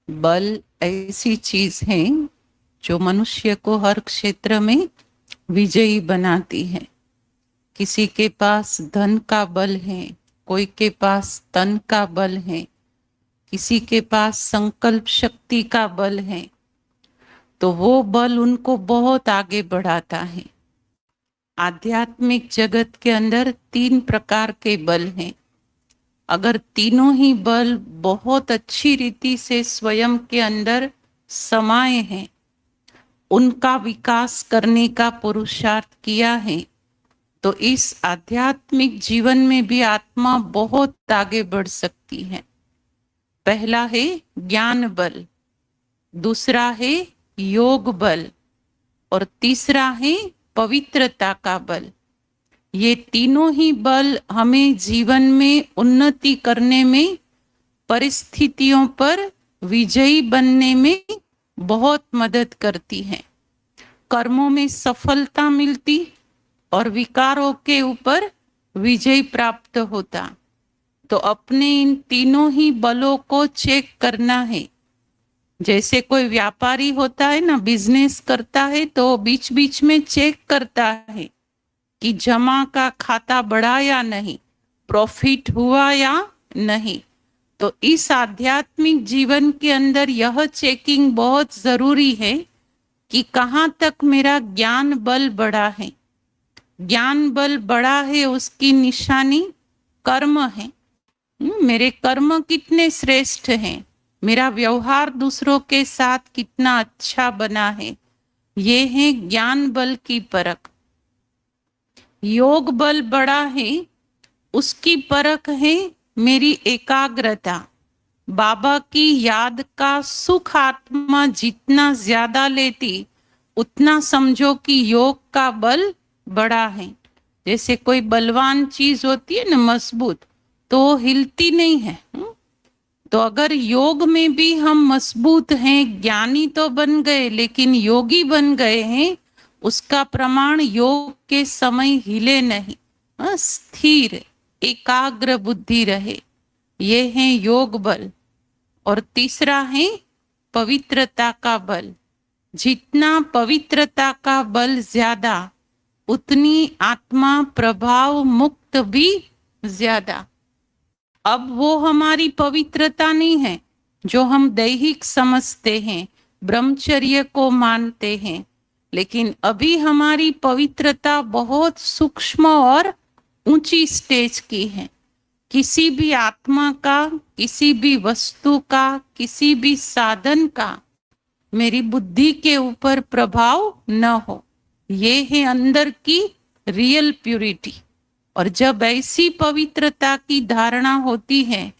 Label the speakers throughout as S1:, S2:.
S1: बल ऐसी चीज है जो मनुष्य को हर क्षेत्र में विजयी बनाती है। किसी के पास धन का बल है, कोई के पास तन का बल है, किसी के पास संकल्प शक्ति का बल है, तो वो बल उनको बहुत आगे बढ़ाता है। आध्यात्मिक जगत के अंदर 3 प्रकार के बल हैं। अगर तीनों ही बल बहुत अच्छी रीति से स्वयं के अंदर समाये हैं, उनका विकास करने का पुरुषार्थ किया है, तो इस आध्यात्मिक जीवन में भी आत्मा बहुत आगे बढ़ सकती है। पहला है ज्ञान बल, दूसरा है योग बल और तीसरा है पवित्रता का बल। ये तीनों ही बल हमें जीवन में उन्नति करने में, परिस्थितियों पर विजयी बनने में बहुत मदद करती है। कर्मों में सफलता मिलती और विकारों के ऊपर विजय प्राप्त होता। तो अपने इन तीनों ही बलों को चेक करना है। जैसे कोई व्यापारी होता है ना, बिजनेस करता है तो बीच बीच में चेक करता है कि जमा का खाता बढ़ा या नहीं, प्रॉफिट हुआ या नहीं। तो इस आध्यात्मिक जीवन के अंदर यह चेकिंग बहुत जरूरी है कि कहाँ तक मेरा ज्ञान बल बढ़ा है। ज्ञान बल बढ़ा है उसकी निशानी कर्म है। मेरे कर्म कितने श्रेष्ठ हैं, मेरा व्यवहार दूसरों के साथ कितना अच्छा बना है, ये है ज्ञान बल की परख। योग बल बड़ा है, उसकी परख है मेरी एकाग्रता। बाबा की याद का सुख आत्मा जितना ज्यादा लेती, उतना समझो कि योग का बल बड़ा है। जैसे कोई बलवान चीज होती है ना, मजबूत, तो हिलती नहीं है। तो अगर योग में भी हम मजबूत हैं, ज्ञानी तो बन गए लेकिन योगी बन गए हैं, उसका प्रमाण योग के समय हिले नहीं, स्थिर एकाग्र बुद्धि रहे, ये है योग बल। और तीसरा है पवित्रता का बल। जितना पवित्रता का बल ज्यादा, उतनी आत्मा प्रभाव मुक्त भी ज्यादा। अब वो हमारी पवित्रता नहीं है जो हम दैहिक समझते हैं, ब्रह्मचर्य को मानते हैं, लेकिन अभी हमारी पवित्रता बहुत सूक्ष्म और ऊंची स्टेज की है। किसी भी आत्मा का, किसी भी वस्तु का, किसी भी साधन का मेरी बुद्धि के ऊपर प्रभाव न हो, ये है अंदर की रियल प्यूरिटी। और जब ऐसी पवित्रता की धारणा होती है,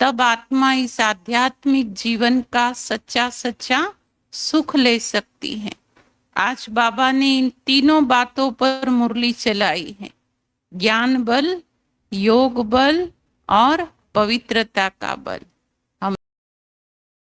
S1: तब आत्मा इस आध्यात्मिक जीवन का सच्चा सच्चा सुख ले सकती है। आज बाबा ने इन तीनों बातों पर मुरली चलाई है, ज्ञान बल, योग बल और पवित्रता का बल।